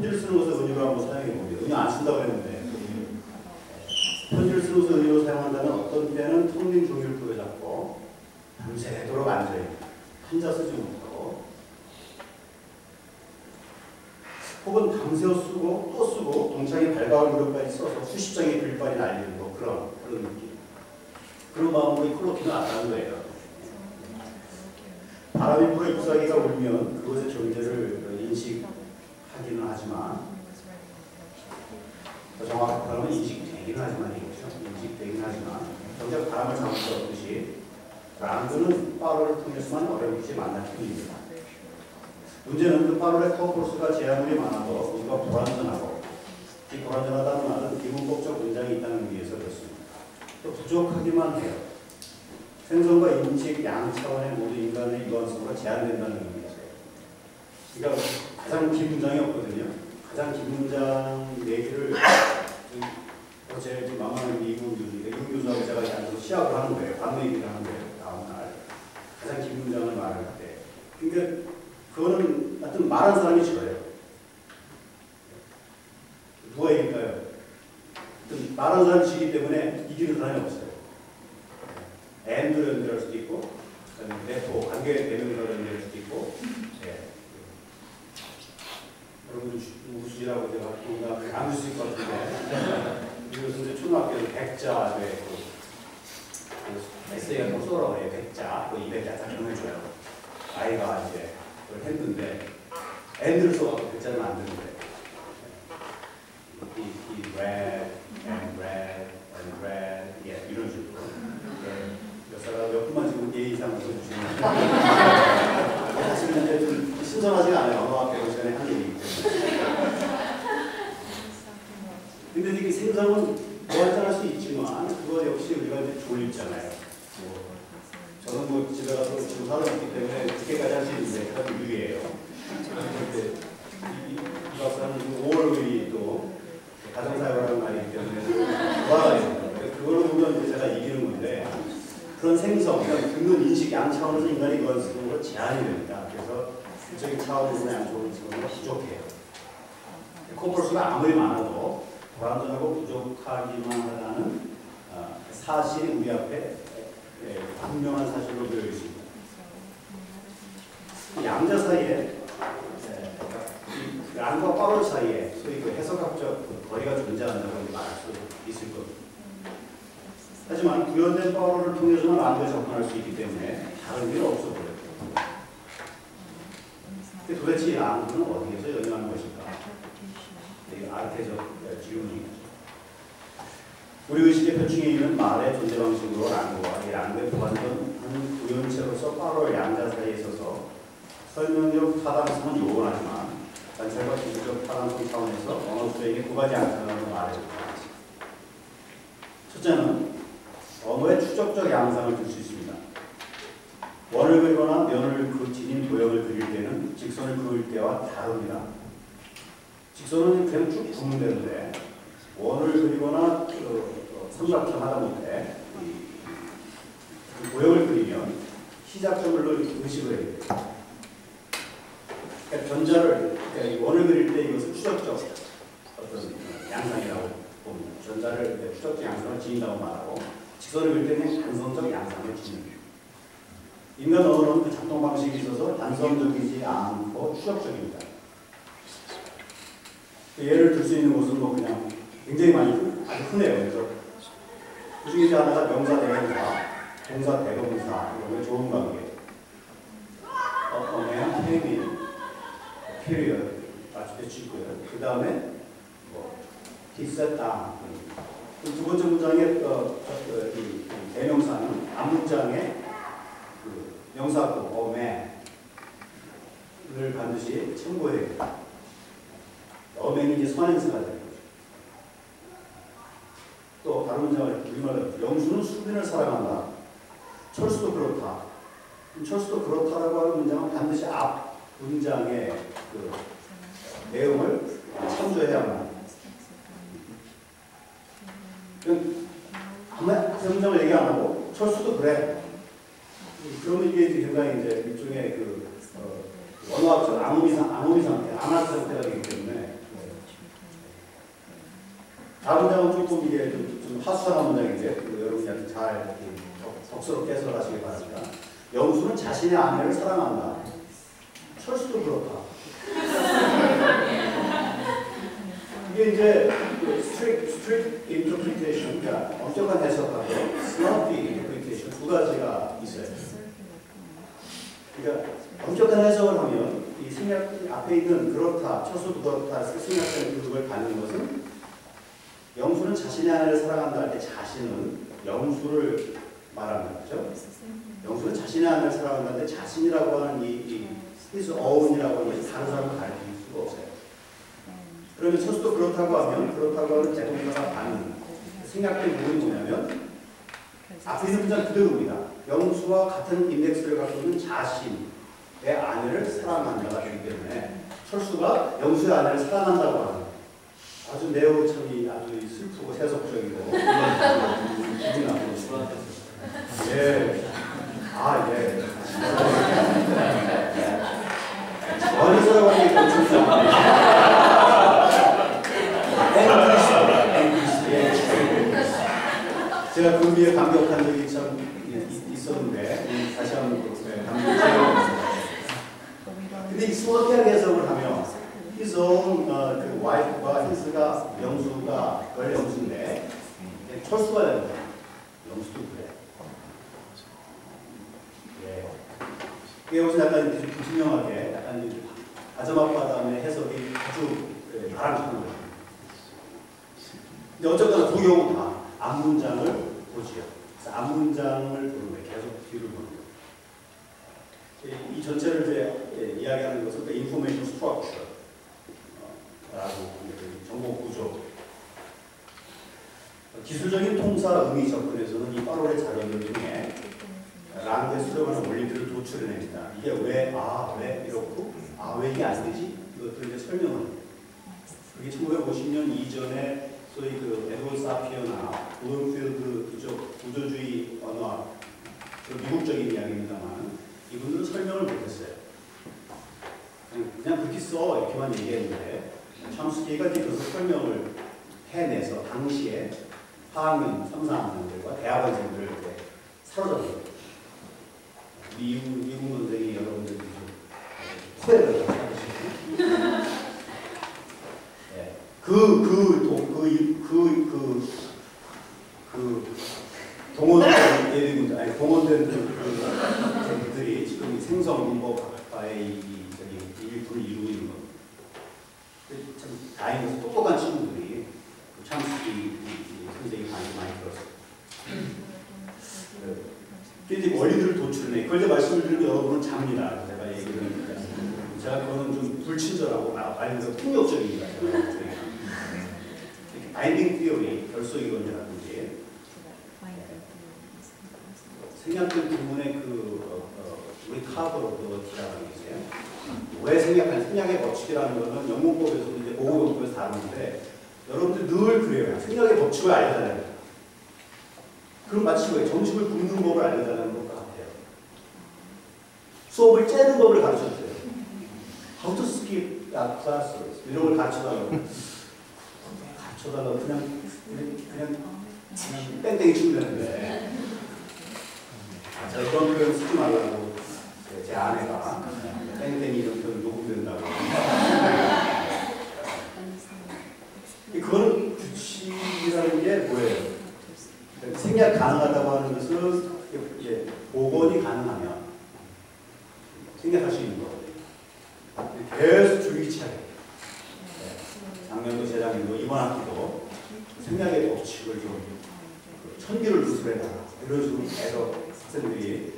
편지를 쓰는 것을 은유로 한번 사용해 봅니다. 은유 안 쓴다고 했는데 편지를 쓰는 것을 은유로 사용한다면 어떤 때는 텅 빈 종이를 부여잡고 밤새도록 앉아있고 한자 쓰지 못하고 혹은 밤새워 쓰고 또 쓰고 동창이 발가을 무렵까지 써서 수십 장의 글빨이 날리는 거 그런 느낌. 그런 마음으로 이 콜로키는 왔다는 거예요. 바람이 불어 잎사귀가 울면 그것의 존재를 인식하기는 하지만 더 정확히 말하면 인식되기는 하지만 인식되긴 하지만 정작 바람을 잡을 수 없듯이 랑그는 파로를 통해서만 어렴풋이 만날 뿐입니다. 문제는 그 파로의 코어포스가 제한물이 많아도 우리가 불완전하고 이 불완전하다는 말은 비문법적 문장이 있다는 의미에서 그렇습니다. 또 부족하기만 해요. 생성과 인식 양 차원의 모든 인간의 유한성으로 제한된다는 의미에서. 그러니까 가장 긴 문장이 없거든요. 가장 긴 문장 얘기를 어제 만만한 미국 교수인데 미국 교수하고 제가 앉아서 시합을 하는 거예요. 반응 얘기를 하는 거예요. 다음날 가장 긴 문장을 말할 때. 그러니까 그거는 하여튼 말한 사람이 저예요. 누가 이길까요? 말한 사람이 지기 때문에 이기는 사람이 없어요. 엔드로 연결할 수도 있고, 네토, 관계 대명사로 연결할 수도 있고, 예. 여러분 무수지라고 제가 공감을 안 줄 수 있을 것 같은데, 이것은 초등학교에서 백자, 에세이 같은 거 써라고 해요. 백자, 그 200자 다 정해줘요. 아이가 이제 그걸 했는데, 엔드를 써갖고 백자를 만드는데, 이 red, and red, and red, 예, 이런 식으로. 예. 몇 분만 지금 예의 이상을 써주시면 사실은 이제 좀 신선하지가 않아요. 언어학교 시간에 하는 얘기이기 때문에. 근데 이게 생성은 무한정할 수 있지만 그거 역시 우리가 이제 졸립잖아요. 저는 뭐 집에 가서 지금 살아있기 때문에 늦게까지 할 수 있는데 그래도 유리해요. 이 박사는 5월의 또 가정사회라는 말이기 때문에 돌아가요. 그걸로 보면 이제 제가 이기는 건데 그런 생성, 그러니까 듣는 인식 양 차원에서 인간이 이걸 쓰는 걸 제한이 됩니다. 그래서 일적인 차원에서 양쪽으로 쓰는 건 부족해요. 코퍼스가 아무리 많아도 불완전하고 부족하기만 하다는 사실이 우리 앞에 분명한 사실로 되어 있습니다. 양자 사이에, 랑과 파로 사이에 소위 그 해석학적 거리가 존재한다고 말할 수 있을 겁니다. 하지만 구현된 파워를 통해서만 랑에 접근할 수 있기 때문에 다른 길은 없어 보여요. 도대체 이 랑은 어디에서 연유하는 것인가? 이게 아르테적 질문이죠. 우리 의식의 표층에 있는 말의 존재 방식으로 랑과 이 랑의 보완된 구현체로서 파워를 양자 사이에 있어서 설명적 타당성은 요원하지만 관찰과 기술적 타당성 차원에서 언어 수행에 두 가지 양상을 말해줍니다. 첫째는 언어의 추적적 양상을 줄 수 있습니다. 원을 그리거나 면을 지닌 도형을 그릴 때는 직선을 그을 때와 다릅니다. 직선은 그냥 쭉 굽는 데인데 원을 그리거나 삼각형 하다못해 도형을 그리면 시작점을 의식을 해야 돼요. 그러니까 전자를 그러니까 원을 그릴 때 이것을 추적적 어떤 양상이라고 봅니다. 전자를 추적적 양상을 지닌다고 말하고 직선을 그릴 때는 단선적 양상을 지니는 거예요. 인간 언어는 그 작동 방식이 있어서 단선적이지 않고 추적적입니다. 예를 들 수 있는 것은 뭐 그냥 굉장히 많이 아주 흔해요. 그래서 그 중에 하나가 명사 대명사, 동사 대동사 이런 게 좋은 관계. 어면 페이민, period 맞추듯이 있고요. 그 다음에 뭐 디셋다. 두 번째 문장의 대명사는 앞문장의 그 명사구 어맨을 반드시 첨부해야 됩니다. 어맨이 이제 선행사가 되는 거죠. 또 다른 문장을 우리말로 영수는 수빈을 사랑한다. 철수도 그렇다. 철수도 그렇다라고 하는 문장은 반드시 앞 문장의 그 내용을 참조해야만 합니다. 아마 그 문장을 얘기 안 하고 철수도 그래. 그러면 이게 굉장히 이제 일종의 그 언어학적 암호미 상태, 암학 상태가 되기 때문에 다음 문장은 조금 이게 좀 하수상한 문장인데 여러분이 잘 적스럽게 해석하시기 바랍니다. 영수는 자신의 아내를 사랑한다. 철수도 그렇다. 이게 이제 strict interpretation, 그러니까 엄격한 해석하고 sloppy interpretation 두 가지가 있어요. 그러니까 엄격한 해석을 하면 이 생략 앞에 있는 그렇다, 철수도 그렇다 생략된 그걸 받는 것은 영수는 자신의 아내를 사랑한다 할 때 자신은 영수를 말하는 거죠. 영수는 자신의 아내를 사랑한다 할 때 자신이라고 하는 이 his own이라고 하는 것이 다른 사람을 가리킬 수가 없어요. 그러면 철수도 그렇다고 하면 그렇다고 하는 대동사가 반응 생략된 부분이 뭐냐면 앞에 있는 문장 그대로입니다. 영수와 같은 인덱스를 갖고 있는 자신의 아내를 사랑한다가 되기 때문에 철수가 영수의 아내를 사랑한다고 하는 아주 내용이 아주 슬프고 세속적이고 기분이 나쁘고 예. 아, 예. 많이 사랑하는 게 엄청나. 제가 그 위에 감격한 적이 참 있었는데 다시 한번 감격해요. 근데 이 수학적 해석을 하면 his own 그 wife가 his가 영수가 월 영수인데 철수가 되는 거야. 영수도 그래. 예. 여기서 약간 좀 불투명하게 약간 아점앞바다의 해석이 아주 바람직한 거예요. 근데 어쨌거나 두 경우 다 앞문장을 보지요. 그래서 앞문장을 보는 거예요. 계속 뒤를 보는 거예요. 이 전체를 이제 이야기하는 것은 information structure 라고 정보 구조. 기술적인 통사 의미 접근에서는 이 파롤의 자료들 중에 랑게 수렴하는 원리들을 도출해냅니다. 이게 왜 이렇고, 왜 이게 안 되지? 이것들을 이제 설명을 해요. 그게 1950년 이전에 소위 그 에드워드 사피어나 블룸필드 그쪽 구조주의 언어, 미국적인 이야기입니다만 이분들은 설명을 못했어요. 그냥 그렇게 써 이렇게만 얘기했는데 첨스키가 이제 그것을 설명을 해내서 당시에 4학년, 3, 4학년들과 대학원생들을 이렇게 사로잡는 미국 논쟁이 여러분들이 좀 후회를 하시죠. 동원된 그들이 지금 생성 문법과의 일부를 이루고 있는 것. 참 다행히 똑똑한 친구들이 참스키 선생님이 많이 들었어요. 이제 원리들을 도출해. 그걸 이제 말씀을 드리면 여러분은 잡니다. 제가 얘기를 하니까. 제가 그거는 좀 불친절하고 말 그대로 폭력적입니다. 바인딩 티어리, 결속 이론이라든지 생략된 부분의 우리 카버로드라는 게 있어요. 왜 생략의 법칙이라는 거는 영문법에서도 이제 보호용법에서 다루는데 여러분들 늘 그래요. 생략의 법칙을 알려달라는 거예요. 그럼 마치 왜 점심을 굶는 법을 알려달라는 것 같아요. 수업을 째는 법을 가르쳐주세요. How to skip classes 이런 걸 가르쳐달라고. 그냥 땡땡이 치면 되는데 제가 그런 표현 쓰지 말라고 제 아내가 땡땡이 이런 표현 녹음된다고. 그거는 규칙이라는 게 뭐예요? 생략 가능하다고 하는 것은 복원이 가능하면 생략할 수 있는 거거든요. 계속 줄기차게 작년도 재작년도 이번 학기도 생략의 법칙을 좀 천기를 누설해라 이런 식으로 계속 학생들이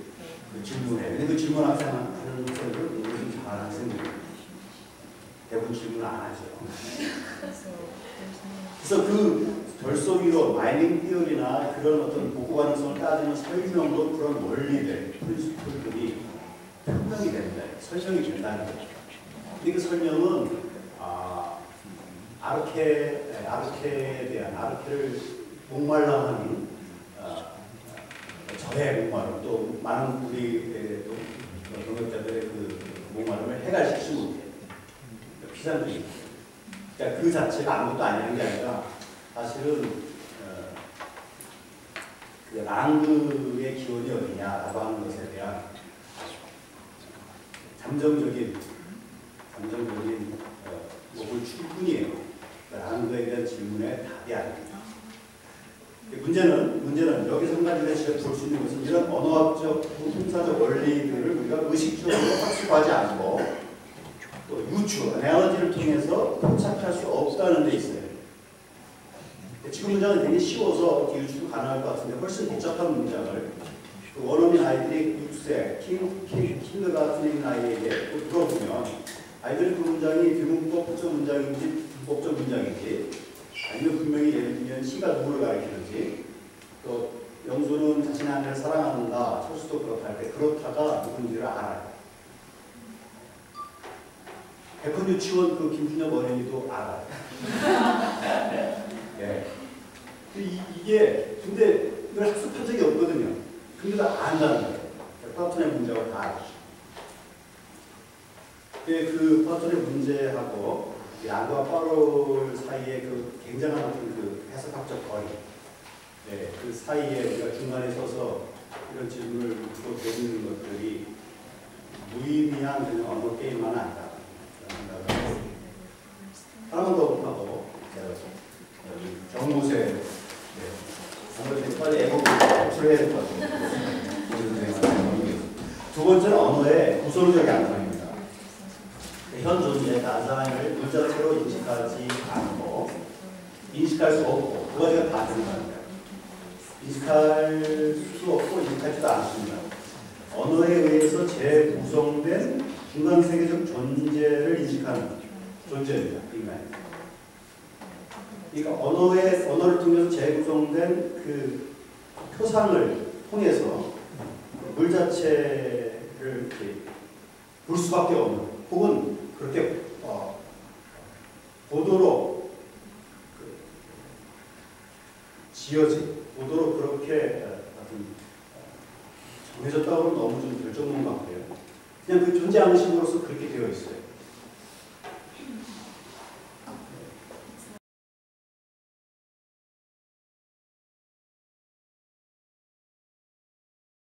질문해. 근데 그 질문 하는 학생들은 요즘 잘하는 학생들이 대부분 질문을 안 하죠. 그래서 그 결속이론, 마이닝 티어리나 그런 어떤 복구 가능성을 따지는 설명도 그런 원리들, 프린시플들이 설명이 됩니다. 설명이 된다는 거죠. 근데 그 설명은 아르케에 대한 아르케를 목말라 하는 저의 목마름 또 많은 우리 동역자들의 그 목마름을 해결시키지 못해요. 피상주의. 그러니까 그 자체가 아무것도 아니라는 게 아니라 사실은 그 랑그의 기원이 어디냐라고 하는 것에 대한 잠정적인 목을 출근이에요. 랑그에 대한 질문의 답이 아닙니다. 문제는 여기서 한 가지가 볼 수 있는 것은 이런 언어학적, 형사적 원리들을 우리가 의식적으로 학습하지 않고 또 유추, 애널로지를 통해서 포착할 수 없다는 데 있어요. 지금 문장은 되게 쉬워서 유추도 가능할 것 같은데 훨씬 복잡한 문장을 그 원어민 아이들이 6세, 킨드 같은 있는 아이에게 물어보면 아이들이 그 문장이 비문법적 문장인지 문법적 문장인지 아니면 분명히 예를 들면 시가 누구를 가리키는지 또 영수는 자신의 아내를 사랑한다, 철수도 그렇다 할 때 그렇다가 누군지를 알아요. 백헌 유치원 그 김준엽 어린이도 알아요. 예. 이게 근데 이걸 학습한 적이 없거든요. 근데 다 안다는 거예요. 플라톤의 문제와 다 알죠. 그 플라톤의 문제하고 랑그와 파롤 사이의 그 굉장한 어떤 그 해석학적 거리, 네, 그 사이에 우리가 중간에 서서 이런 질문을 묻고 되는 것들이 무의미한 그냥 언어 게임만 아니다. 하나만 더 하고 정무세, 네, 정무세 빨리 애국 호출을 해야 될 것 같아요. 두 번째는 언어의 구조적인 안상입니다. 현 존재 가상을 문자체로 인식하지 않고 인식할 수 없고 두 가지가 다 된다는 인식할 수 없고 인식하지도 않습니다. 언어에 의해서 재구성된 중간세계적 존재를 인식하는 존재입니다. 인간. 그러니까 언어를 통해서 재구성된 그 표상을 통해서 물 자체를 볼 수밖에 없는 혹은 그렇게 보도록 지어진 보도록 그렇게 정해졌다고 하면 너무 좀 결정문 같고요. 그냥 그 존재 양식으로서 그렇게 되어 있어요.